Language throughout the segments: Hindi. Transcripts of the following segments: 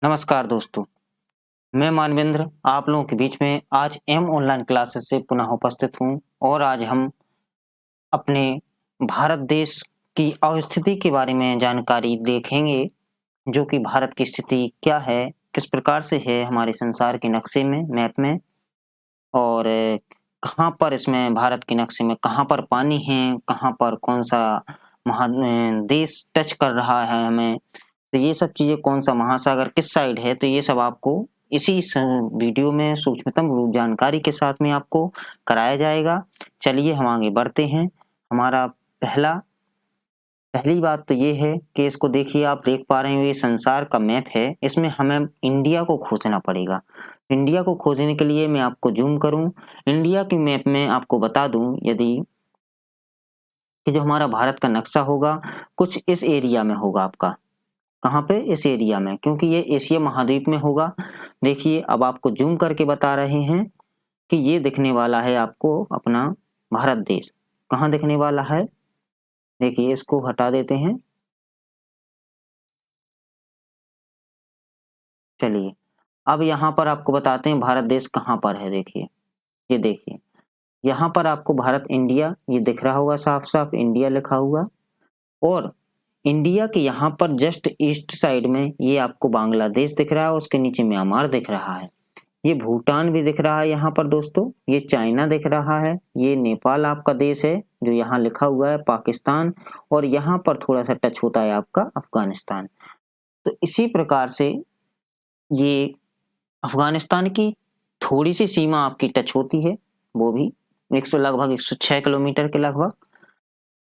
नमस्कार दोस्तों, मैं मानवेंद्र आप लोगों के बीच में आज एम ऑनलाइन क्लासेस से पुनः उपस्थित हूँ और आज हम अपने भारत देश की अवस्थिति के बारे में जानकारी देखेंगे, जो कि भारत की स्थिति क्या है, किस प्रकार से है हमारे संसार के नक्शे में, मैप में और कहाँ पर इसमें भारत के नक्शे में कहाँ पर पानी है, कहाँ पर कौन-सा देश टच कर रहा है हमें, तो ये सब चीज़ें कौन-सा महासागर किस साइड है, तो ये सब आपको इसी वीडियो में सूक्ष्मतम रूप जानकारी के साथ में आपको कराया जाएगा। चलिए हम आगे बढ़ते हैं। हमारा पहली बात तो ये है कि इसको देखिए, आप देख पा रहे हैं ये संसार का मैप है, इसमें हमें इंडिया को खोजना पड़ेगा। इंडिया को खोजने के लिए मैं आपको ज़ूम करूँ, इंडिया के मैप में आपको बता दूँ यदि कि जो हमारा भारत का नक्शा होगा, कुछ इस एरिया में होगा आपका। कहाँ पे? इस एरिया में, क्योंकि ये एशिया महाद्वीप में होगा। देखिए अब आपको ज़ूम करके बता रहे हैं कि ये दिखने वाला है आपको अपना भारत देश। कहाँ दिखने वाला है? देखिए इसको हटा देते हैं। चलिए, अब यहाँ पर आपको बताते हैं भारत देश कहाँ पर है। देखिए, ये देखिए, यहाँ पर आपको भारत इंडिया ये दिख रहा होगा, साफ-साफ इंडिया लिखा हुआ और इंडिया के यहाँ पर जस्ट ईस्ट साइड में ये आपको बांग्लादेश दिख रहा है, उसके नीचे म्यांमार दिख रहा है। ये भूटान भी दिख रहा है यहाँ पर दोस्तों, ये चाइना दिख रहा है, ये नेपाल आपका देश है जो यहाँ लिखा हुआ है, पाकिस्तान और यहाँ पर थोड़ा-सा टच होता है आपका अफ़गानिस्तान। तो इसी प्रकार से ये अफ़गानिस्तान की थोड़ी-सी सीमा आपकी टच होती है, वो भी 106 किलोमीटर के लगभग।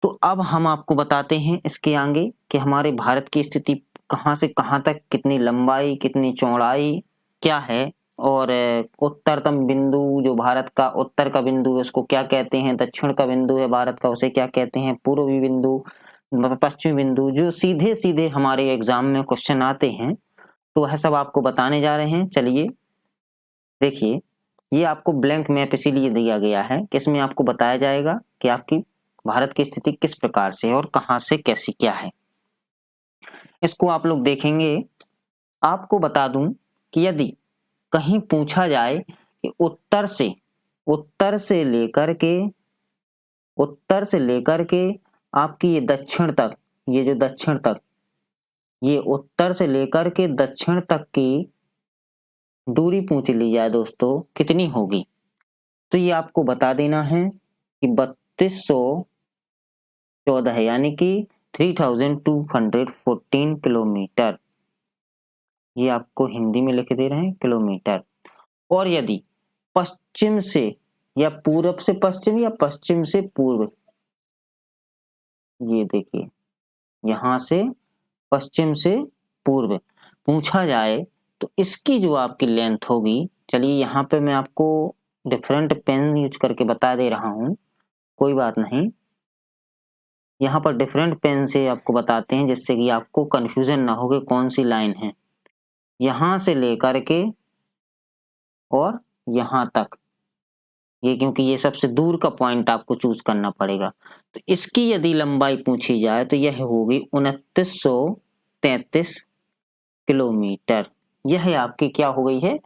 तो अब हम आपको बताते हैं इसके आगे कि हमारे भारत की स्थिति कहाँ से कहाँ तक, कितनी लंबाई, कितनी चौड़ाई, क्या है और उत्तरतम बिंदु जो भारत का उत्तर का बिंदु है उसको क्या कहते हैं, दक्षिण का बिंदु है भारत का उसे क्या कहते हैं, पूर्वी बिंदु, पश्चिमी बिंदु, जो सीधे-सीधे हमारे एग्जाम में क्वेश्चन आते हैं, तो वह सब आपको बताने जा रहे हैं। चलिए देखिए, ये आपको ब्लैंक मैप इसीलिए दिया गया है कि इसमें आपको बताया जाएगा कि आपकी भारत की स्थिति किस प्रकार से है और कहाँ से कैसी क्या है। इसको आप लोग देखेंगे। आपको बता दूं कि यदि कहीं पूछा जाए कि उत्तर से लेकर के आपकी ये दक्षिण तक, ये जो दक्षिण तक, ये उत्तर से लेकर के दक्षिण तक की दूरी पूछ ली जाए दोस्तों, कितनी होगी? तो ये आपको बता देना है कि 3214 है, यानी कि 3214 किलोमीटर। ये आपको हिंदी में लिख दे रहे हैं किलोमीटर। और यदि पश्चिम से या पूरब से पश्चिम या पश्चिम से पूर्व, ये देखिए यहां से पश्चिम से पूर्व पूछा जाए तो इसकी जो आपकी लेंथ होगी, चलिए यहाँ पे मैं आपको डिफरेंट पेन यूज करके बता दे रहा हूँ, कोई बात नहीं। यहाँ पर डिफरेंट पेन से आपको बताते हैं जिससे कि आपको कंफ्यूजन ना हो कि कौन सी लाइन है। यहाँ से लेकर के और यहाँ तक, ये क्योंकि ये सबसे दूर का पॉइंट आपको चूज करना पड़ेगा। तो इसकी यदि लंबाई पूछी जाए तो यह होगी 2933 किलोमीटर। यह आपकी क्या हो गई है?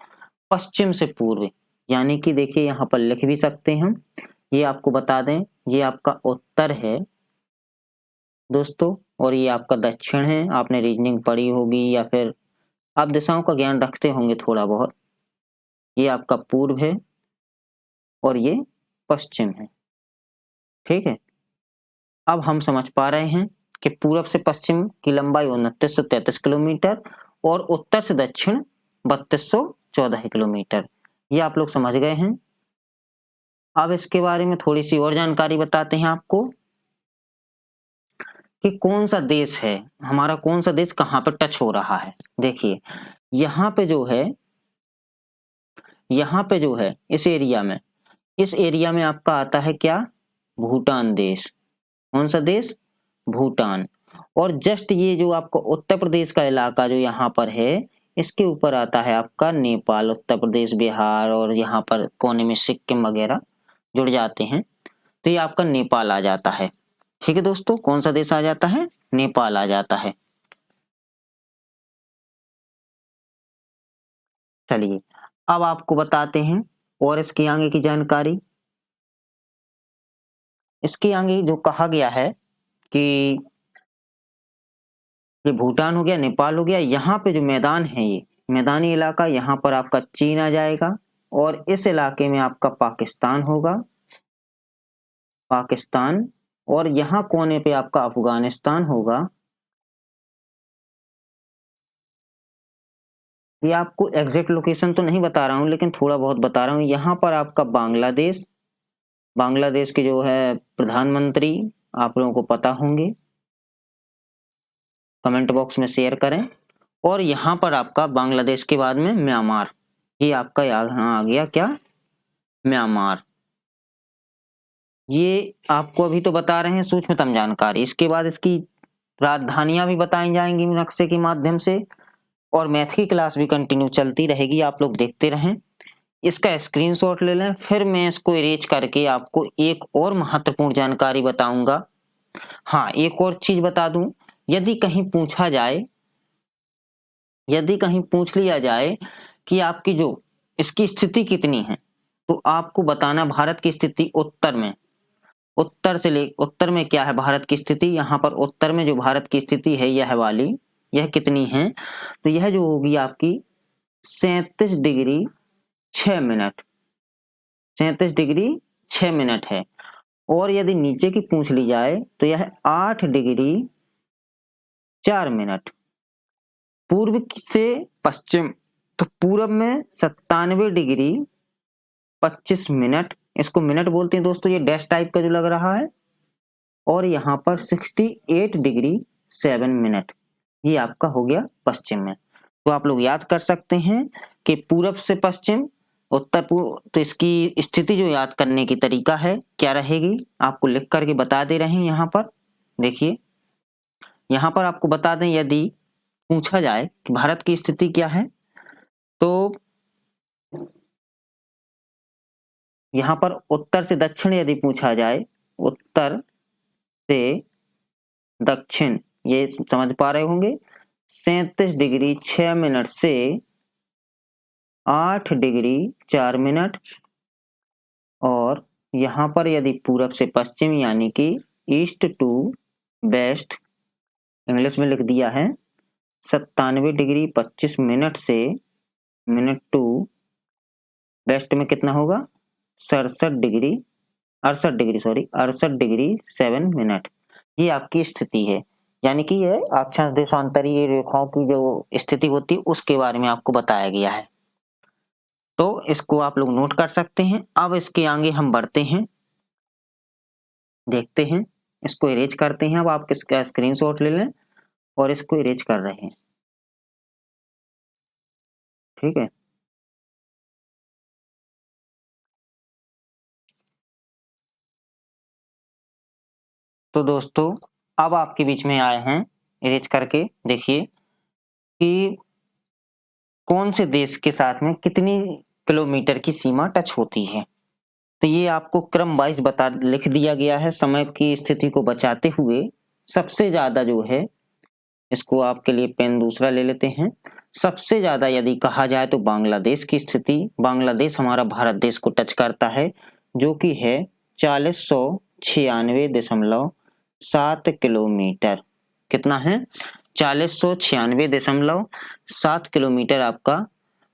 पश्चिम से पूर्व, यानी कि देखिए यहाँ पर लिख भी सकते हैं हम। ये आपको बता दें, ये आपका उत्तर है दोस्तों और ये आपका दक्षिण है। आपने रीजनिंग पढ़ी होगी या फिर आप दिशाओं का ज्ञान रखते होंगे थोड़ा बहुत। ये आपका पूर्व है और ये पश्चिम है, ठीक है। अब हम समझ पा रहे हैं कि पूरब से पश्चिम की लंबाई 2933 किलोमीटर और उत्तर से दक्षिण 3214 किलोमीटर। ये आप लोग समझ गए हैं। अब इसके बारे में थोड़ी सी और जानकारी बताते हैं आपको कि कौन सा देश है हमारा, कौन सा देश कहाँ पर टच हो रहा है। देखिए यहाँ पे जो है, इस एरिया में आपका आता है क्या? भूटान देश। कौन सा देश? भूटान। और जस्ट ये जो आपका उत्तर प्रदेश का इलाका जो यहाँ पर है, इसके ऊपर आता है आपका नेपाल, उत्तर प्रदेश, बिहार और यहाँ पर कोने में सिक्किम वगैरह जुड़ जाते हैं, तो ये आपका नेपाल आ जाता है। ठीक है दोस्तों, कौन सा देश आ जाता है? नेपाल आ जाता है। चलिए अब आपको बताते हैं और इसके आगे की जानकारी। इसके आगे जो कहा गया है कि ये भूटान हो गया, नेपाल हो गया, यहाँ पे जो मैदान है, ये मैदानी इलाका, यहाँ पर आपका चीन आ जाएगा और इस इलाके में आपका पाकिस्तान होगा, पाकिस्तान, और यहाँ कोने पे आपका अफगानिस्तान होगा। ये आपको एग्जैक्ट लोकेशन तो नहीं बता रहा हूँ लेकिन थोड़ा बहुत बता रहा हूँ। यहाँ पर आपका बांग्लादेश, बांग्लादेश के जो है प्रधानमंत्री आप लोगों को पता होंगे, कमेंट बॉक्स में शेयर करें। और यहाँ पर आपका बांग्लादेश के बाद में म्यांमार, ये आपका यहाँ आ गया क्या, म्यांमार। ये आपको अभी तो बता रहे हैं सूक्ष्मतम जानकारी, इसके बाद इसकी राजधानियां भी बताई जाएंगी नक्शे के माध्यम से, और मैथ की क्लास भी कंटिन्यू चलती रहेगी, आप लोग देखते रहें। इसका स्क्रीनशॉट ले लें, फिर मैं इसको इरेज करके आपको एक और महत्वपूर्ण जानकारी बताऊंगा। हाँ, एक और चीज बता दूं, यदि कहीं पूछा जाए, यदि कहीं पूछ लिया जाए कि आपकी जो इसकी स्थिति कितनी है, तो आपको बताना भारत की स्थिति उत्तर में, उत्तर में क्या है भारत की स्थिति, यहाँ पर उत्तर में जो भारत की स्थिति है यह वाली, यह कितनी है, तो यह जो होगी आपकी 37 डिग्री 6 मिनट, 37 डिग्री 6 मिनट है। और यदि नीचे की पूछ ली जाए तो यह 8 डिग्री 4 मिनट। पूर्व से पश्चिम, तो पूर्व में 97 डिग्री 25 मिनट, इसको मिनट बोलते हैं दोस्तों, ये डैश टाइप का जो लग रहा है, और यहाँ पर 68 डिग्री 7 मिनट, ये आपका हो गया पश्चिम में। तो आप लोग याद कर सकते हैं कि पूरब से पश्चिम, उत्तर पूर्व, तो इसकी स्थिति जो याद करने की तरीका है क्या रहेगी, आपको लिख करके बता दे रहे हैं। यहाँ पर देखिए, यहाँ पर आपको बता दें, यदि पूछा जाए कि भारत की स्थिति क्या है, तो यहाँ पर उत्तर से दक्षिण यदि पूछा जाए, उत्तर से दक्षिण, ये समझ पा रहे होंगे, 37 डिग्री 6 मिनट से 8 डिग्री 4 मिनट। और यहाँ पर यदि पूरब से पश्चिम यानी कि ईस्ट टू वेस्ट, इंग्लिश में लिख दिया है, 97 डिग्री 25 मिनट से मिनट टू वेस्ट में कितना होगा, 68 डिग्री 7 मिनट। ये आपकी स्थिति है, यानी कि ये अक्षांश देशांतरीय रेखाओं की जो स्थिति होती है उसके बारे में आपको बताया गया है। तो इसको आप लोग नोट कर सकते हैं। अब इसके आगे हम बढ़ते हैं, देखते हैं, इसको इरेज करते हैं। अब आप इसका स्क्रीनशॉट ले लें और इसको इरेज कर रहे हैं, ठीक है। तो दोस्तों अब आपके बीच में आए हैं, इरेज करके देखिए कि कौन से देश के साथ में कितनी किलोमीटर की सीमा टच होती है। तो ये आपको क्रम वाइज बता लिख दिया गया है, समय की स्थिति को बचाते हुए। सबसे ज्यादा जो है, इसको आपके लिए पेन दूसरा ले लेते हैं, सबसे ज्यादा यदि कहा जाए तो बांग्लादेश की स्थिति, बांग्लादेश हमारा भारत देश को टच करता है, जो कि है 4096.7 किलोमीटर। कितना है, 4096.7 किलोमीटर आपका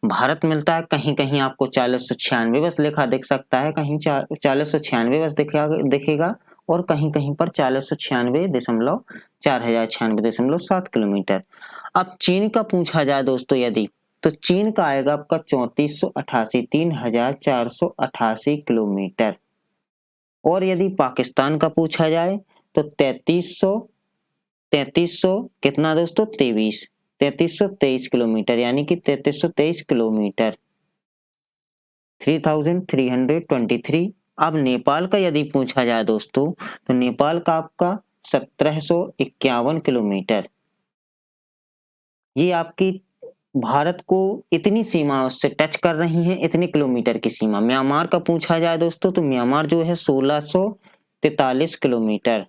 भारत मिलता है। कहीं कहीं आपको 4096 बस लिखा दिख सकता है, कहीं 4096 बस दिखेगा, और कहीं कहीं पर 4096.4096.7 किलोमीटर। अब चीन का पूछा जाए दोस्तों यदि, तो चीन का आएगा आपका 3488 किलोमीटर। और यदि पाकिस्तान का पूछा जाए तो 3300 कितना दोस्तों, 3323 किलोमीटर, यानी कि 3323 किलोमीटर, 3323। अब नेपाल का यदि पूछा जाए दोस्तों, तो नेपाल का आपका 1751 किलोमीटर। ये आपकी भारत को इतनी सीमा उससे टच कर रही है, इतने किलोमीटर की सीमा। म्यांमार का पूछा जाए दोस्तों, तो म्यांमार जो है 1643 किलोमीटर।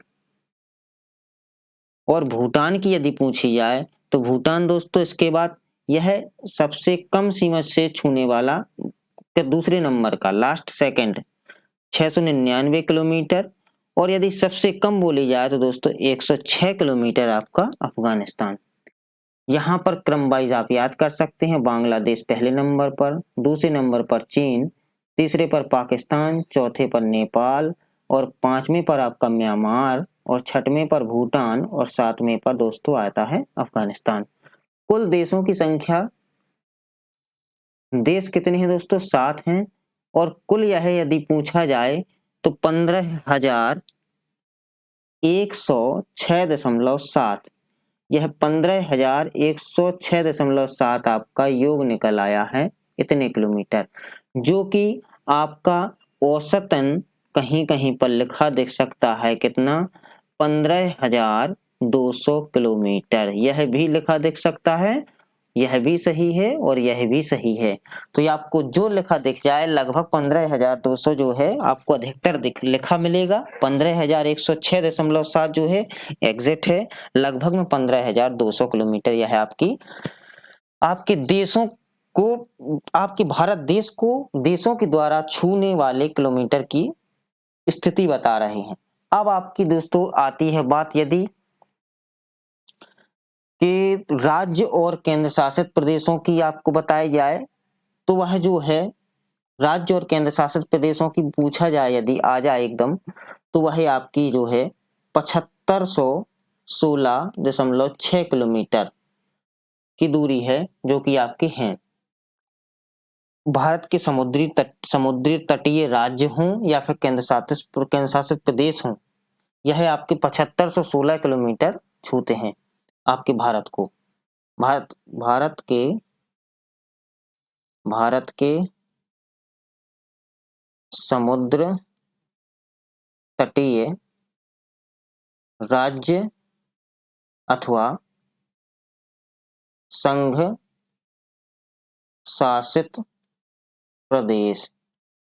और भूटान की यदि पूछी जाए तो भूटान दोस्तों इसके बाद यह सबसे कम सीमा से छूने वाला के दूसरे नंबर का लास्ट सेकंड 699 किलोमीटर, और यदि सबसे कम बोली जाए तो दोस्तों 106 किलोमीटर आपका अफगानिस्तान। यहाँ पर क्रम वाइज आप याद कर सकते हैं। बांग्लादेश पहले नंबर पर, दूसरे नंबर पर चीन, तीसरे पर पाकिस्तान, चौथे पर नेपाल, और पांचवें पर आपका म्यांमार, और छठवें पर भूटान, और सातवें पर दोस्तों आता है अफगानिस्तान। कुल देशों की संख्या, देश कितने हैं दोस्तों? 7 हैं। और कुल यह यदि पूछा जाए तो 15,106.7, यह 15,106.7 आपका योग निकल आया है इतने किलोमीटर, जो कि आपका औसतन कहीं कहीं पर लिखा दिख सकता है कितना, 15,200 किलोमीटर। यह भी लिखा दिख सकता है, यह भी सही है और यह भी सही है। तो ये आपको जो लिखा दिख जाए लगभग 15,200 जो है आपको अधिकतर लिखा मिलेगा। 15,106.7 जो है एग्जिट है, लगभग में 15,200 किलोमीटर। यह आपके देशों को, आपके भारत देश को देशों के द्वारा छूने वाले किलोमीटर की स्थिति बता रहे हैं। अब आपकी दोस्तों आती है बात यदि कि राज्य और केंद्र शासित प्रदेशों की आपको बताई जाए, तो वह जो है राज्य और केंद्र शासित प्रदेशों की पूछा जाए यदि आ जाए एकदम, तो वह आपकी जो है 7516.6 किलोमीटर की दूरी है, जो कि आपके हैं। भारत के समुद्री तटीय राज्य हों या फिर केंद्र शासित प्रदेश हों, यह आपके 7516 किलोमीटर छूते हैं आपके भारत को। भारत के समुद्र तटीय राज्य अथवा संघ शासित प्रदेश,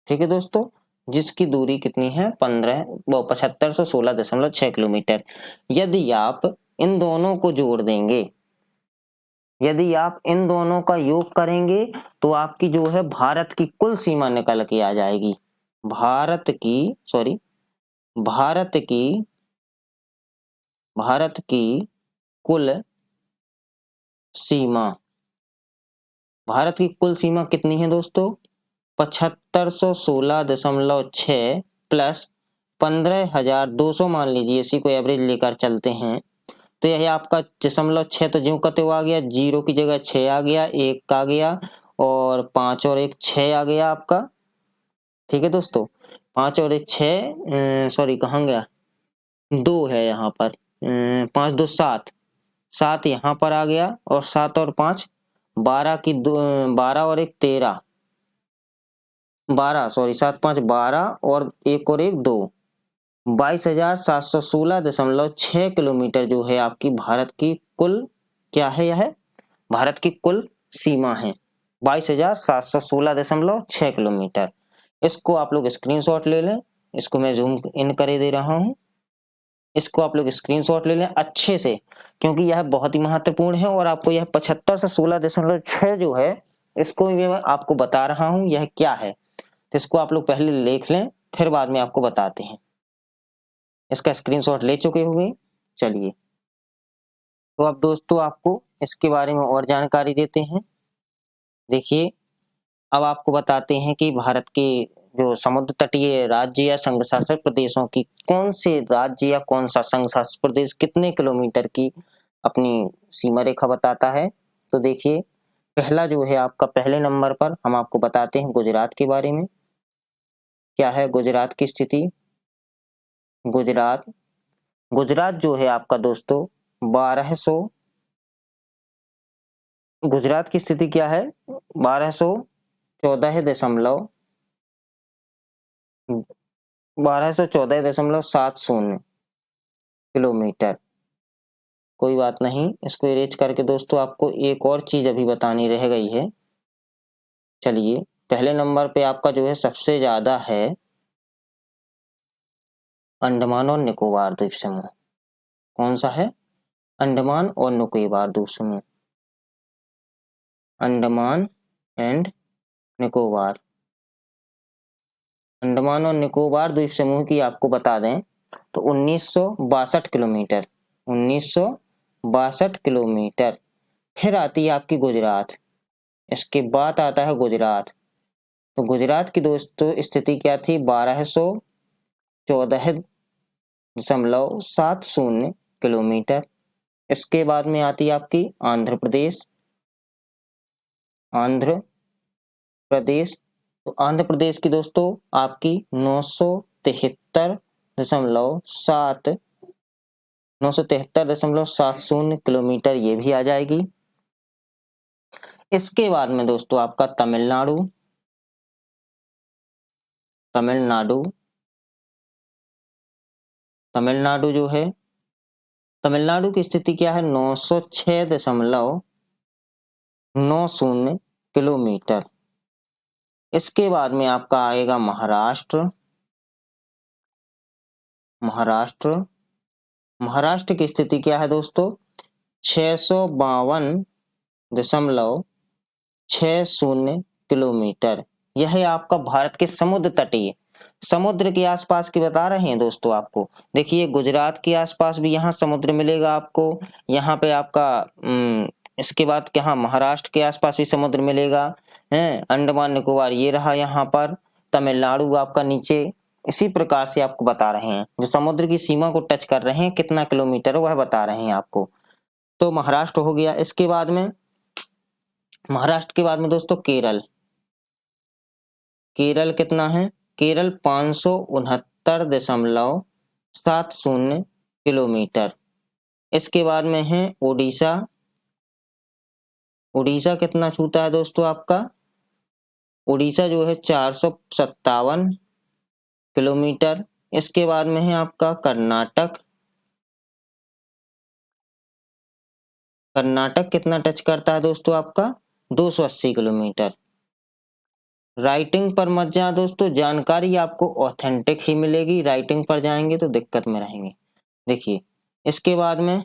ठीक है दोस्तों, जिसकी दूरी कितनी है 7516.6 किलोमीटर। यदि आप इन दोनों को जोड़ देंगे, यदि आप इन दोनों का योग करेंगे तो आपकी जो है भारत की कुल सीमा निकल के आ जाएगी। भारत की कुल सीमा, भारत की कुल सीमा कितनी है दोस्तों? 7516.6 प्लस 15,200 मान लीजिए, इसी को एवरेज लेकर चलते हैं, तो यह आपका 6 तो ज्यों का त्यों आ गया, 0 की जगह 6 आ गया, 1 आ गया, और 5 और 1 6 आ गया आपका। ठीक है दोस्तों, 5 और 1 6, सॉरी कहाँ गया, 2 है यहाँ पर, 5 2 7, 7 यहाँ पर आ गया, और 7 और 5 12 की 12 और 1 13, 12 सॉरी 7 5 12 और 1 और 1 2, 22,716.6 किलोमीटर जो है आपकी भारत की कुल क्या है, यह भारत की कुल सीमा है 22,716.6 किलोमीटर। इसको आप लोग स्क्रीनशॉट ले लें, इसको मैं जूम इन करे दे रहा हूं, इसको आप लोग स्क्रीनशॉट ले लें अच्छे से, क्योंकि यह बहुत ही महत्वपूर्ण है। और आपको यह 75 से 16.6 जो है, इसको मैं आपको बता रहा हूं यह क्या है, तो इसको आप लोग पहले लिख लें, फिर बाद में आपको बताते हैं। इसका स्क्रीनशॉट ले चुके हुए, चलिए तो अब दोस्तों आपको इसके बारे में और जानकारी देते हैं। देखिए, अब आपको बताते हैं कि भारत के जो समुद्र तटीय राज्य या संघ शासित प्रदेशों की कौन से राज्य या कौन सा संघ शासित प्रदेश कितने किलोमीटर की अपनी सीमा रेखा बताता है। तो देखिए, पहला जो है आपका, पहले नंबर पर हम आपको बताते हैं गुजरात के बारे में। क्या है गुजरात की स्थिति? गुजरात जो है आपका दोस्तों 1200, गुजरात की स्थिति क्या है, 1214.70 किलोमीटर। कोई बात नहीं, इसको इरेज करके दोस्तों आपको एक और चीज अभी बतानी रह गई है। चलिए, पहले नंबर पे आपका जो है सबसे ज्यादा है अंडमान और निकोबार द्वीप समूह। कौन सा है? अंडमान और निकोबार द्वीप समूह। अंडमान एंड निकोबार। अंडमान और निकोबार द्वीप समूह की आपको बता दें तो 1962 किलोमीटर, 1962 किलोमीटर। फिर आती है आपकी गुजरात, इसके बाद आता है गुजरात। तो गुजरात की दोस्तों स्थिति क्या थी, 1214.70 किलोमीटर। इसके बाद में आती है आपकी आंध्र प्रदेश, आंध्र प्रदेश। तो आंध्र प्रदेश की दोस्तों आपकी 973.70 किलोमीटर ये भी आ जाएगी। इसके बाद में दोस्तों आपका तमिलनाडु, तमिलनाडु, तमिलनाडु जो है, तमिलनाडु की स्थिति क्या है, 906.90 किलोमीटर। इसके बाद में आपका आएगा महाराष्ट्र, महाराष्ट्र, महाराष्ट्र की स्थिति क्या है दोस्तों, 652.60 किलोमीटर। यह है आपका भारत के समुद्र तटीय, समुद्र के आसपास की बता रहे हैं दोस्तों आपको। देखिए गुजरात के आसपास भी यहाँ समुद्र मिलेगा आपको, यहाँ पे आपका इसके बाद क्या, महाराष्ट्र के आसपास भी समुद्र मिलेगा है, अंडमान निकोबार ये रहा यहाँ पर, तमिलनाडु आपका नीचे। इसी प्रकार से आपको बता रहे हैं जो समुद्र की सीमा को टच कर रहे हैं कितना किलोमीटर वह बता रहे हैं आपको। तो महाराष्ट्र हो गया। इसके बाद में महाराष्ट्र के बाद में दोस्तों केरल, केरल कितना है, केरल 569.70 किलोमीटर। इसके बाद में है उड़ीसा, उड़ीसा कितना छूता है दोस्तों आपका, उड़ीसा जो है 457 किलोमीटर। इसके बाद में है आपका कर्नाटक, कर्नाटक कितना टच करता है दोस्तों आपका, 280 किलोमीटर। राइटिंग पर मत जा दोस्तों, जानकारी आपको ऑथेंटिक ही मिलेगी, राइटिंग पर जाएंगे तो दिक्कत में रहेंगे। देखिए इसके बाद में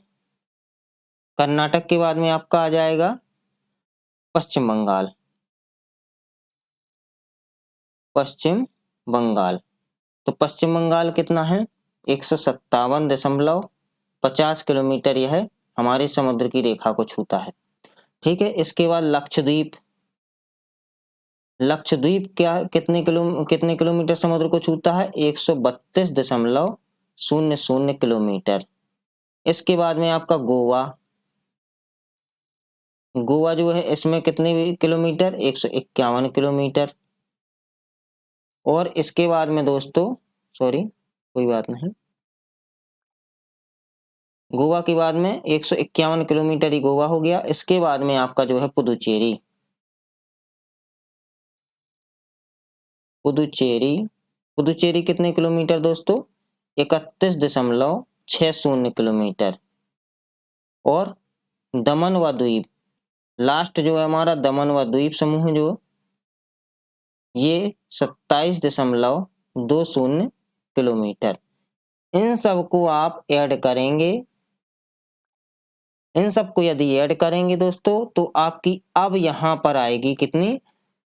कर्नाटक के बाद में आपका आ जाएगा पश्चिम बंगाल, पश्चिम बंगाल। तो पश्चिम बंगाल कितना है, 157.50 किलोमीटर यह हमारे समुद्र की रेखा को छूता है। ठीक है। इसके बाद लक्षद्वीप, लक्षद्वीप क्या कितने किलोमीटर समुद्र को छूता है, 132.00 किलोमीटर। इसके बाद में आपका गोवा, गोवा जो है इसमें कितने किलोमीटर, 151 किलोमीटर। और इसके बाद में दोस्तों सॉरी कोई बात नहीं, गोवा के बाद में 151 किलोमीटर ही गोवा हो गया। इसके बाद में आपका जो है पुदुचेरी, पुदुचेरी, पुदुचेरी कितने किलोमीटर दोस्तों, 31.60 किलोमीटर। और दमन व द्वीप, लास्ट जो है हमारा दमन व द्वीप समूह जो ये 27.20 किलोमीटर। इन सबको आप ऐड करेंगे, इन सबको यदि ऐड करेंगे दोस्तों तो आपकी अब यहां पर आएगी कितनी,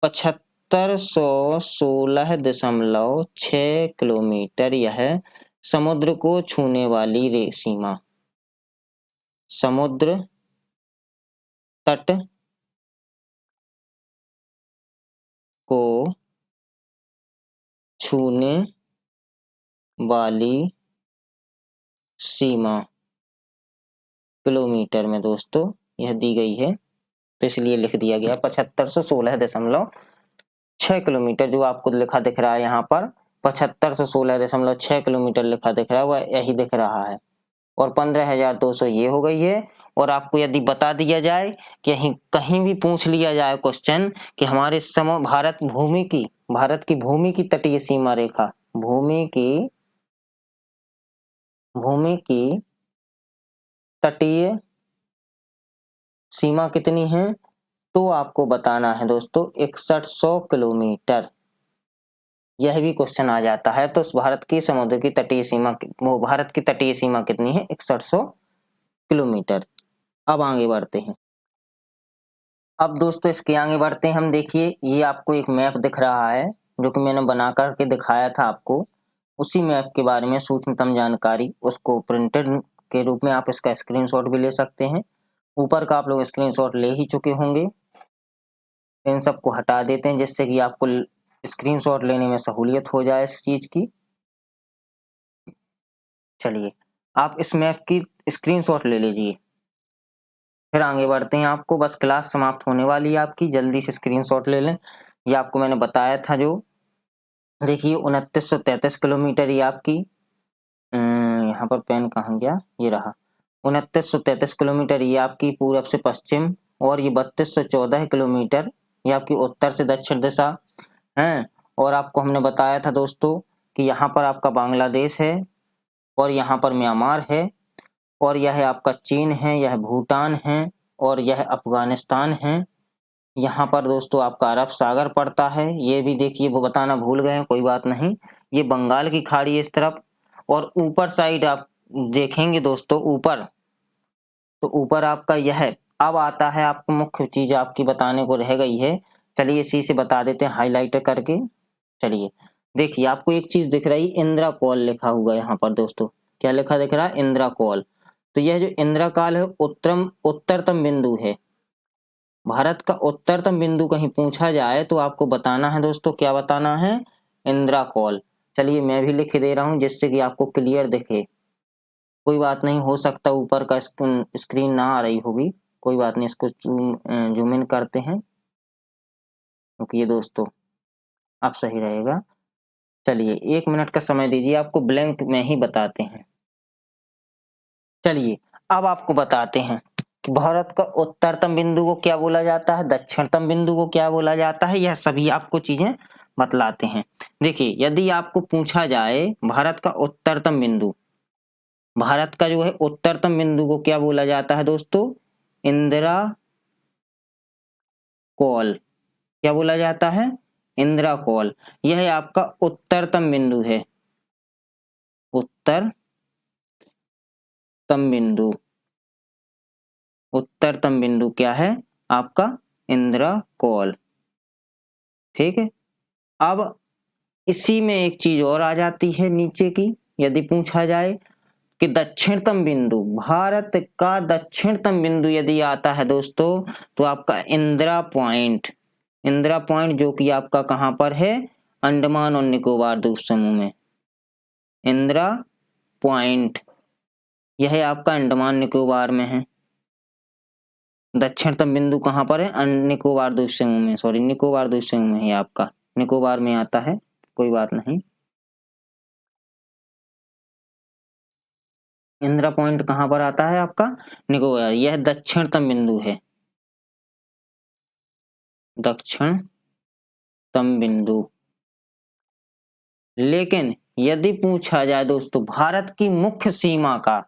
7516.6 किलोमीटर। यह समुद्र को छूने वाली सीमा, समुद्र तट को छूने वाली सीमा किलोमीटर में दोस्तों यह दी गई है, तो इसलिए लिख दिया गया 7516.6 किलोमीटर। जो आपको लिखा दिख रहा है यहाँ पर 7516.6 किलोमीटर लिखा दिख रहा है वह यही दिख रहा है। और 15,200 ये हो गई है। और आपको यदि बता दिया जाए कि कहीं भी पूछ लिया जाए क्वेश्चन कि हमारे भारत की भूमि की तटीय सीमा रेखा, भूमि की तटीय सीमा कितनी है, तो आपको बताना है दोस्तों 6100 किलोमीटर। यह भी क्वेश्चन आ जाता है। तो भारत की समुद्र की तटीय सीमा, भारत की तटीय सीमा कितनी है, 6100 किलोमीटर। अब आगे बढ़ते हैं। अब दोस्तों इसके आगे बढ़ते हैं हम। देखिए ये आपको एक मैप दिख रहा है जो कि मैंने बना करके दिखाया था आपको। उसी मैप के बारे में सूक्ष्मतम जानकारी, उसको प्रिंटेड के रूप में आप इसका स्क्रीनशॉट भी ले सकते हैं। ऊपर का आप लोग स्क्रीनशॉट ले ही चुके होंगे। इन सबको हटा देते हैं जिससे कि आपको स्क्रीनशॉट लेने में सहूलियत हो जाए इस चीज की। चलिए आप इस मैप की स्क्रीनशॉट ले लीजिए, फिर आगे बढ़ते हैं। आपको बस क्लास समाप्त होने वाली है आपकी, जल्दी से स्क्रीनशॉट ले लें। ये आपको मैंने बताया था जो, देखिए 2933 किलोमीटर ये आपकी, यहाँ पर पेन कहाँ गया, ये रहा। 2933 किलोमीटर ये आपकी पूरब से पश्चिम, और ये 3214 किलोमीटर ये आपकी उत्तर से दक्षिण दिशा है। और आपको हमने बताया था दोस्तों कि यहाँ पर आपका बांग्लादेश है, और यहाँ पर म्यांमार है, और यह आपका चीन है, यह भूटान है, और यह अफगानिस्तान है। यहाँ पर दोस्तों आपका अरब सागर पड़ता है, ये भी देखिए वो बताना भूल गए हैं, कोई बात नहीं। ये बंगाल की खाड़ी है इस तरफ। और ऊपर साइड आप देखेंगे दोस्तों ऊपर, तो ऊपर आपका यह अब आता है। आपको मुख्य चीज आपकी बताने को रह गई है, चलिए इसी से बता देते हैं हाईलाइटर करके। चलिए देखिए आपको एक चीज दिख रही, इंदिरा कॉल लिखा हुआ यहाँ पर दोस्तों। क्या लिखा दिख रहा है? इंदिरा कॉल। तो यह जो इंदिरा काल है उत्तरतम बिंदु है। भारत का उत्तरतम बिंदु कहीं पूछा जाए तो आपको बताना है दोस्तों, क्या बताना है? इंदिरा कॉल। चलिए मैं भी लिख दे रहा हूं जिससे कि आपको क्लियर दिखे। कोई बात नहीं, हो सकता ऊपर का स्क्रीन ना आ रही होगी, कोई बात नहीं, इसको जूम इन करते हैं क्योंकि ये दोस्तों अब सही रहेगा। चलिए 1 मिनट का समय दीजिए, आपको ब्लैंक में ही बताते हैं। चलिए अब आपको बताते हैं कि भारत का उत्तरतम बिंदु को क्या बोला जाता है, दक्षिणतम बिंदु को क्या बोला जाता है, यह सभी आपको चीजें बतलाते हैं। देखिए यदि आपको पूछा जाए भारत का उत्तरतम बिंदु, भारत का जो है उत्तरतम बिंदु को क्या बोला जाता है दोस्तों? इंदिरा कॉल। क्या बोला जाता है? इंदिरा कॉल। यह आपका उत्तरतम बिंदु है, उत्तरतम बिंदु। उत्तरतम बिंदु क्या है आपका? इंदिरा कॉल। ठीक है। अब इसी में एक चीज और आ जाती है नीचे की, यदि पूछा जाए कि दक्षिणतम बिंदु, भारत का दक्षिणतम बिंदु यदि आता है दोस्तों, तो आपका इंदिरा पॉइंट। इंदिरा पॉइंट जो कि आपका कहां पर है? अंडमान और निकोबार द्वीप समूह में। इंदिरा पॉइंट यह आपका अंडमान निकोबार में है। दक्षिणतम बिंदु कहां पर है? निकोबार द्वीप समूह में, सॉरी निकोबार द्वीप समूह में है आपका, निकोबार में आता है, कोई बात नहीं। इंदिरा पॉइंट कहां पर आता है आपका? निकोबार। यह दक्षिणतम बिंदु है, दक्षिणतम बिंदु। लेकिन यदि पूछा जाए दोस्तों भारत की मुख्य सीमा का,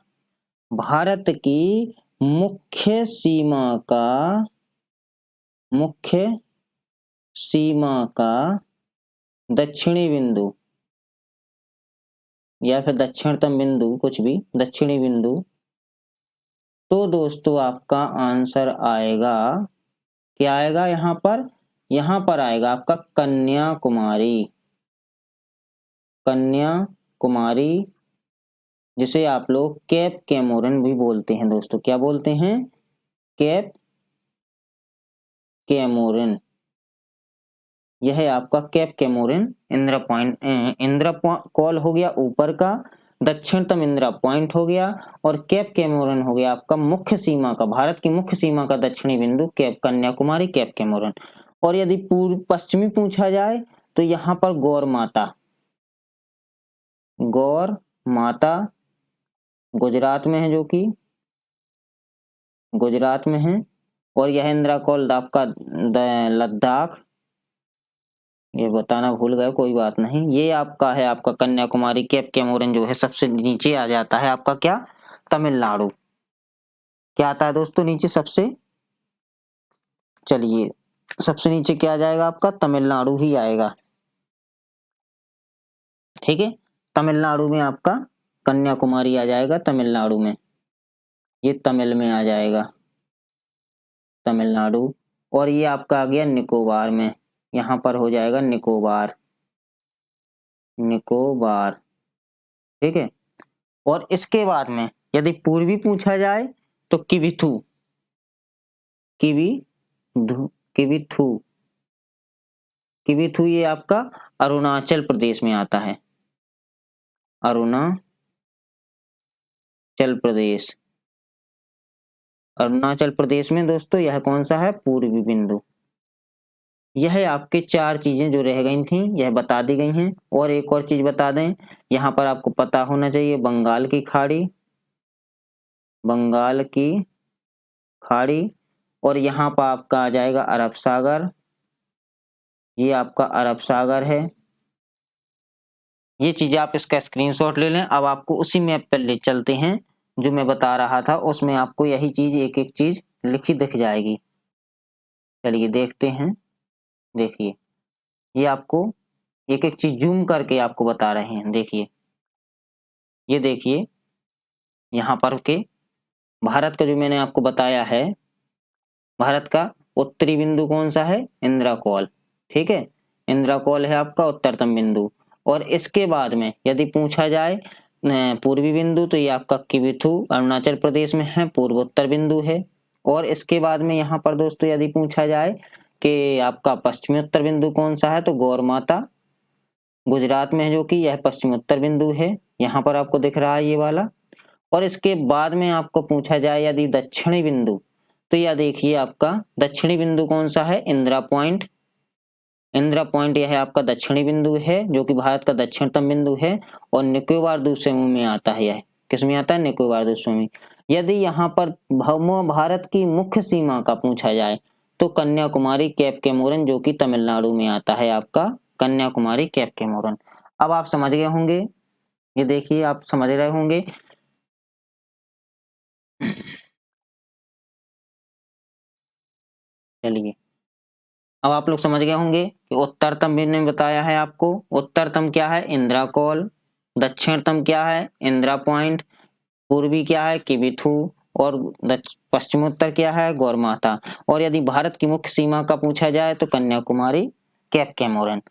भारत की मुख्य सीमा का, मुख्य सीमा का दक्षिणी बिंदु या फिर दक्षिणतम बिंदु, कुछ भी, दक्षिणी बिंदु, तो दोस्तों आपका आंसर आएगा, क्या आएगा यहां पर? यहां पर आएगा आपका कन्याकुमारी। कन्याकुमारी जिसे आप लोग केप कैमोरन भी बोलते हैं दोस्तों। क्या बोलते हैं? Cape Comorin. यह है आपका Cape Comorin Indira point. Indira कॉल हो गया ऊपर का, दक्षिणतम इंदिरा पॉइंट हो गया, और केप कैमोरन हो गया आपका मुख्य सीमा का, भारत की मुख्य सीमा का दक्षिणी बिंदु, केप कन्याकुमारी, केप कैमोरन। और यदि पूर्व पश्चिमी पूछा जाए तो यहाँ पर गौर माता, गौर माता गुजरात में है, जो कि गुजरात में है। और यह इंदिरा कॉल आपका लद्दाख, ये बताना भूल गए, कोई बात नहीं। ये आपका है आपका कन्याकुमारी, केप कैमोरन जो है सबसे नीचे आ जाता है आपका, क्या? तमिलनाडु। क्या आता है दोस्तों नीचे सबसे? चलिए सबसे नीचे क्या आ जाएगा आपका? तमिलनाडु ही आएगा। ठीक है, तमिलनाडु में आपका कन्याकुमारी आ जाएगा, तमिलनाडु में, ये तमिल में आ जाएगा, तमिलनाडु। और ये आपका आ गया निकोबार में, यहाँ पर हो जाएगा निकोबार, निकोबार, ठीक है। और इसके बाद में यदि पूर्वी पूछा जाए तो किविथु, किविधु, किविथु, किविथु ये आपका अरुणाचल प्रदेश में आता है, अरुणाचल प्रदेश, अरुणाचल प्रदेश में दोस्तों यह कौन सा है, पूर्वी बिंदु। यह आपके 4 चीजें जो रह गई थी यह बता दी गई हैं। और एक और चीज बता दें, यहाँ पर आपको पता होना चाहिए बंगाल की खाड़ी, बंगाल की खाड़ी, और यहाँ पर आपका आ जाएगा अरब सागर, ये आपका अरब सागर है। ये चीजें आप इसका स्क्रीनशॉट ले लें। अब आपको उसी मैप पर ले चलते हैं जो मैं बता रहा था, उसमें आपको यही चीज एक एक चीज लिखी दिख जाएगी। चलिए देखते हैं, देखिए ये आपको एक एक चीज जूम करके आपको बता रहे हैं। देखिए ये देखिए यहाँ पर के भारत का जो मैंने आपको बताया है, भारत का उत्तरी बिंदु कौन सा है, इंद्रकोल, ठीक है। इंद्रकोल है आपका उत्तरतम बिंदु। और इसके बाद में यदि पूछा जाए पूर्वी बिंदु तो ये आपका किविथु अरुणाचल प्रदेश में है, पूर्वोत्तर बिंदु है। और इसके बाद में यहाँ पर दोस्तों यदि पूछा जाए कि आपका पश्चिमी उत्तर बिंदु कौन सा है तो गौरमाता गुजरात में है, जो कि यह पश्चिमोत्तर बिंदु है, यहाँ पर आपको दिख रहा है ये वाला। और इसके बाद में आपको पूछा जाए यदि दक्षिणी बिंदु तो यह देखिए आपका दक्षिणी बिंदु कौन सा है, इंदिरा पॉइंट, इंदिरा पॉइंट यह है आपका दक्षिणी बिंदु है जो कि भारत का दक्षिणतम बिंदु है। और निकोबार द्वीप समूह में आता है, यह किस में आता है, निकोबार द्वीप समूह। यदि यहाँ पर भारत की मुख्य सीमा का पूछा जाए तो कन्याकुमारी कैप कैमोरन जो कि तमिलनाडु में आता है आपका, कन्याकुमारी कैप कैमोरन। अब आप समझ गए होंगे, ये देखिए आप समझ रहे होंगे। चलिए अब आप लोग समझ गए होंगे कि उत्तरतम भी ने बताया है आपको, उत्तरतम क्या है, इंदिरा कॉल, दक्षिणतम क्या है, इंदिरा पॉइंट, पूर्वी क्या है, किविथु, और पश्चिमोत्तर क्या है, गौरमाता। और यदि भारत की मुख्य सीमा का पूछा जाए तो कन्याकुमारी कैप कैमोरन।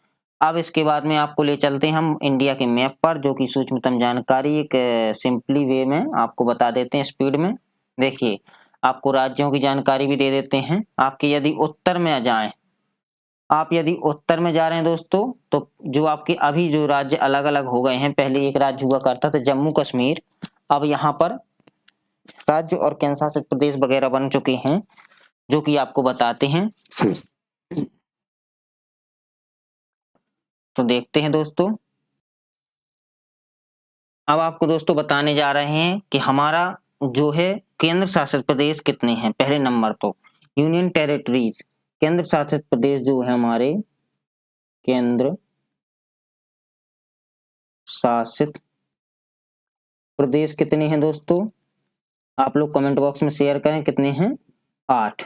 अब इसके बाद में आपको ले चलते हैं हम इंडिया के मैप पर, जो कि सूक्ष्मतम जानकारी एक सिंपली वे में आपको बता देते हैं स्पीड में। देखिए आपको राज्यों की जानकारी भी दे देते हैं। आपके यदि उत्तर में जाएं, आप यदि उत्तर में जा रहे हैं दोस्तों तो जो आपके अभी जो राज्य अलग अलग हो गए हैं, पहले एक राज्य हुआ करता था जम्मू कश्मीर, अब यहाँ पर राज्य और केंद्र शासित प्रदेश वगैरह बन चुके हैं जो कि आपको बताते हैं। तो देखते हैं दोस्तों, अब आपको दोस्तों बताने जा रहे हैं कि हमारा जो है केंद्र शासित प्रदेश कितने हैं। पहले नंबर तो यूनियन टेरिटरीज, केंद्र शासित प्रदेश जो है हमारे केंद्र शासित प्रदेश कितने हैं दोस्तों, आप लोग कमेंट बॉक्स में शेयर करें कितने हैं, 8।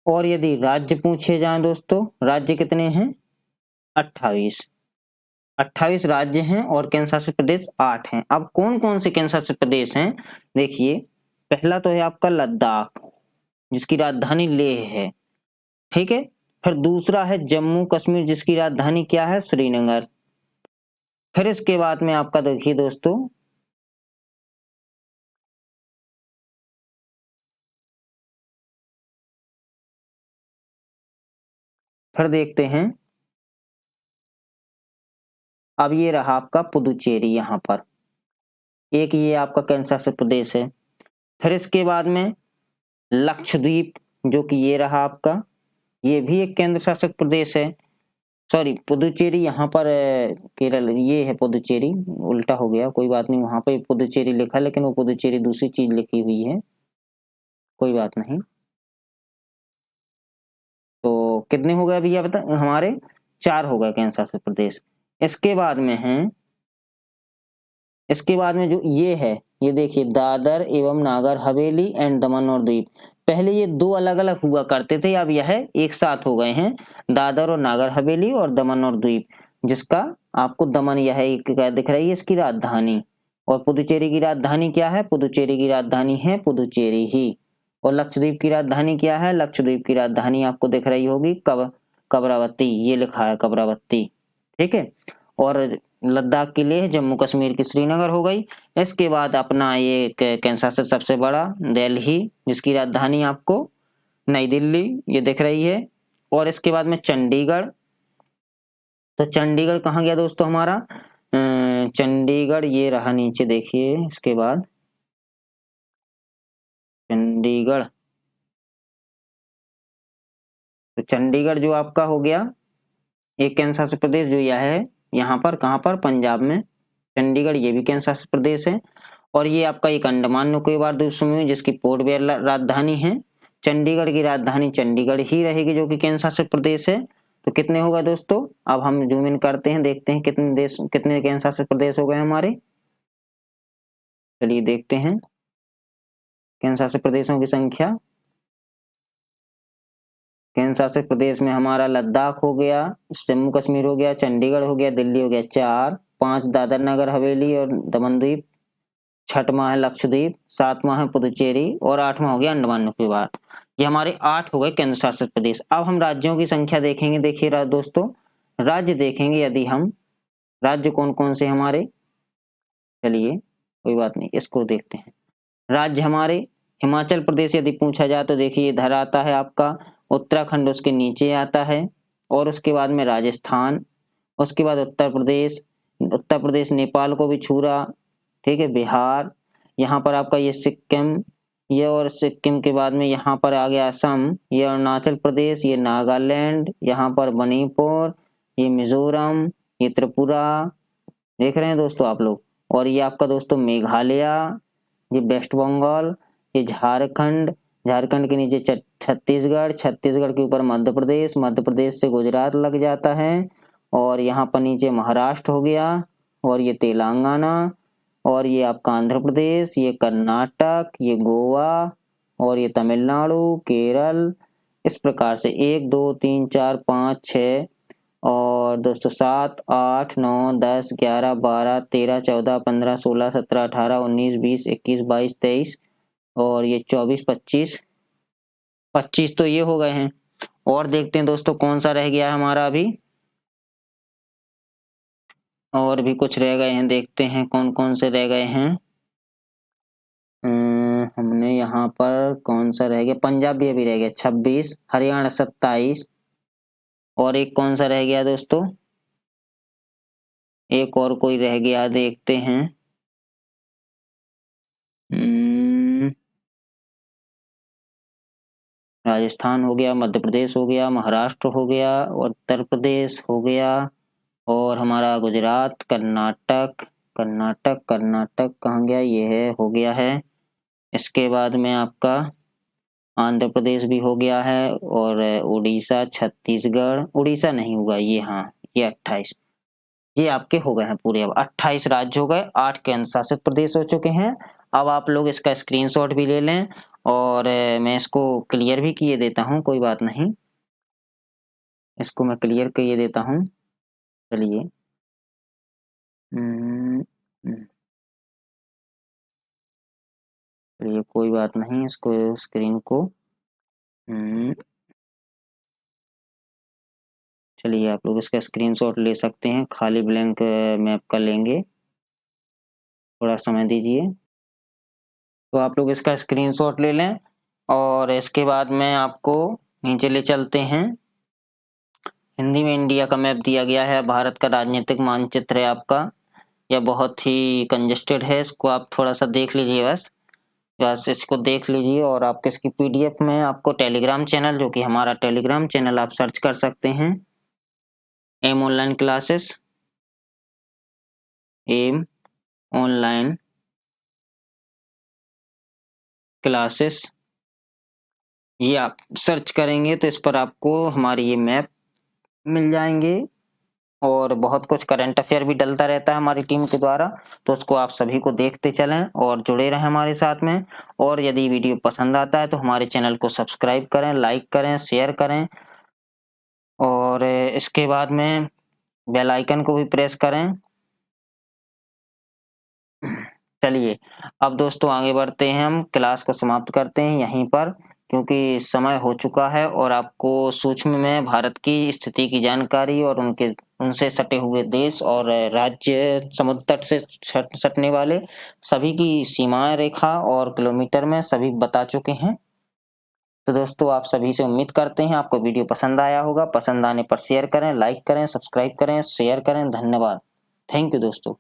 और यदि राज्य पूछे जाएं दोस्तों, राज्य कितने हैं, 28, 28 राज्य हैं और केंद्र शासित प्रदेश 8 हैं। अब कौन कौन से केंद्र शासित प्रदेश हैं, देखिए पहला तो है आपका लद्दाख जिसकी राजधानी लेह है, ठीक है। फिर दूसरा है जम्मू कश्मीर जिसकी राजधानी क्या है, श्रीनगर। फिर इसके बाद में आपका देखिए दोस्तों फिर देखते हैं, अब ये रहा आपका पुदुचेरी, यहाँ पर एक ये आपका केंद्र शासित प्रदेश है। फिर इसके बाद में लक्षद्वीप जो कि ये रहा आपका, ये भी एक केंद्र शासित प्रदेश है। सॉरी पुदुचेरी यहाँ पर केरल, ये है पुदुचेरी, उल्टा हो गया, कोई बात नहीं, वहां पे पुदुचेरी लिखा लेकिन वो पुदुचेरी दूसरी चीज लिखी हुई है, कोई बात नहीं। तो कितने हो गए भैया बता, हमारे 4 हो गए केंद्र शासित प्रदेश। इसके बाद में है, इसके बाद में जो ये है, ये देखिए दादर एवं नागर हवेली एंड दमन और दीव। पहले ये 2 अलग अलग हुआ करते थे, अब यह एक साथ हो गए हैं, दादर और नागर हवेली और दमन और दीव, जिसका आपको दमन यह एक दिख रही है इसकी राजधानी। और पुदुचेरी की राजधानी क्या है, पुदुचेरी की राजधानी है पुदुचेरी ही। और लक्षद्वीप की राजधानी क्या है? लक्षद्वीप की राजधानी आपको दिख रही होगी कबरावती, ये लिखा है कबरावती, ठीक है। और लद्दाख की लेह, जम्मू कश्मीर की श्रीनगर हो गई। इसके बाद अपना ये कैंसर से सबसे बड़ा दिल्ली, जिसकी राजधानी आपको नई दिल्ली ये दिख रही है। और इसके बाद में चंडीगढ़, तो चंडीगढ़ कहाँ गया दोस्तों हमारा? चंडीगढ़ ये रहा नीचे देखिए। इसके बाद चंडीगढ़, तो चंडीगढ़ जो आपका हो गया एक केंद्र शासित प्रदेश, जो यह है यहाँ पर, कहाँ पर? पंजाब में चंडीगढ़, ये भी केंद्र शासित प्रदेश है। और ये आपका एक अंडमान निकोबार द्वीप समूह जिसकी पोर्ट ब्लेयर राजधानी है। चंडीगढ़ की राजधानी चंडीगढ़ ही रहेगी, जो कि केंद्र शासित प्रदेश है। तो कितने होगा दोस्तों? अब हम जूम इन करते हैं, देखते हैं कितने केंद्र शासित प्रदेश हो गए हमारे। चलिए देखते हैं केंद्र शासित प्रदेशों की संख्या। केंद्र शासित प्रदेश में हमारा लद्दाख हो गया, जम्मू कश्मीर हो गया, चंडीगढ़ हो गया, दिल्ली हो गया, 4, 5 दादर नगर हवेली और दमन द्वीप, 6वां है लक्षद्वीप, 7वां है पुदुचेरी और 8वां हो गया अंडमान निकोबार। ये हमारे 8 हो गए केंद्र शासित प्रदेश। अब हम राज्यों की संख्या देखेंगे। देखिए दोस्तों, राज्य देखेंगे यदि हम, राज्य कौन कौन से हमारे, चलिए कोई बात नहीं, इसको देखते हैं। राज्य हमारे, हिमाचल प्रदेश यदि पूछा जाए तो देखिए इधर आता है आपका, उत्तराखंड उसके नीचे आता है, और उसके बाद में राजस्थान, उसके बाद उत्तर प्रदेश नेपाल को भी छू रहा, ठीक है, बिहार, यहाँ पर आपका ये सिक्किम, ये, और सिक्किम के बाद में यहाँ पर आ गया असम, ये अरुणाचल प्रदेश, ये नागालैंड, यहाँ पर मणिपुर, ये मिजोरम, ये त्रिपुरा, देख रहे हैं दोस्तों आप लोग। और ये आपका दोस्तों मेघालय, ये वेस्ट बंगाल, ये झारखंड, झारखंड के नीचे छत्तीसगढ़, छत्तीसगढ़ के ऊपर मध्य प्रदेश, मध्य प्रदेश से गुजरात लग जाता है, और यहाँ पर नीचे महाराष्ट्र हो गया, और ये तेलंगाना, और ये आपका आंध्र प्रदेश, ये कर्नाटक, ये गोवा, और ये तमिलनाडु, केरल। इस प्रकार से 1 2 3 4 5 6 और दोस्तों 7 8 9 10 11 12 13 14 15 16 17 18 19 20 21 22 23 और ये 24 25 तो ये हो गए हैं। और देखते हैं दोस्तों कौन सा रह गया है हमारा अभी, और भी कुछ रह गए हैं, देखते हैं कौन कौन से रह गए हैं। हमने यहाँ पर कौन सा रह गया, पंजाब भी अभी रह गया 26, हरियाणा 27, और एक कौन सा रह गया दोस्तों, एक और कोई रह गया, देखते हैं। राजस्थान हो गया, मध्य प्रदेश हो गया, महाराष्ट्र हो गया, उत्तर प्रदेश हो गया, और हमारा गुजरात, कर्नाटक, कर्नाटक कहाँ गया, ये है, हो गया है। इसके बाद में आपका आंध्र प्रदेश भी हो गया है, और उड़ीसा, छत्तीसगढ़, उड़ीसा नहीं हुआ ये, हाँ ये 28, ये आपके हो गए हैं पूरे। अब 28 राज्य हो गए, 8 केंद्र शासित प्रदेश हो चुके हैं। अब आप लोग इसका स्क्रीनशॉट भी ले लें, और मैं इसको क्लियर भी किए देता हूँ, कोई बात नहीं, इसको मैं क्लियर किए देता हूँ। चलिए चलिए कोई बात नहीं, इसको स्क्रीन को चलिए आप लोग इसका स्क्रीनशॉट ले सकते हैं, खाली ब्लैंक मैप का लेंगे, थोड़ा समय दीजिए। तो आप लोग इसका स्क्रीनशॉट ले लें, और इसके बाद में आपको नीचे ले चलते हैं। हिंदी में इंडिया का मैप दिया गया है, भारत का राजनीतिक मानचित्र है आपका, यह बहुत ही कंजेस्टेड है, इसको आप थोड़ा सा देख लीजिए, बस इसको देख लीजिए। और आपके इसकी पीडीएफ में आपको टेलीग्राम चैनल, जो कि हमारा टेलीग्राम चैनल, आप सर्च कर सकते हैं, M online classes, M online classes, ये आप सर्च करेंगे तो इस पर आपको हमारे ये मैप मिल जाएंगे, और बहुत कुछ करंट अफेयर भी डलता रहता है हमारी टीम के द्वारा, तो उसको आप सभी को देखते चलें और जुड़े रहें हमारे साथ में। और यदि वीडियो पसंद आता है तो हमारे चैनल को सब्सक्राइब करें, लाइक करें, शेयर करें, और इसके बाद में बेल आइकन को भी प्रेस करें। चलिए अब दोस्तों आगे बढ़ते हैं, हम क्लास को समाप्त करते हैं यहीं पर, क्योंकि समय हो चुका है और आपको सूक्ष्म में भारत की स्थिति की जानकारी और उनसे सटे हुए देश और राज्य, समुद्र तट से सटने वाले सभी की सीमा रेखा और किलोमीटर में सभी बता चुके हैं। तो दोस्तों आप सभी से उम्मीद करते हैं आपको वीडियो पसंद आया होगा। पसंद आने पर शेयर करें, लाइक करें, सब्सक्राइब करें, शेयर करें। धन्यवाद। थैंक यू दोस्तों।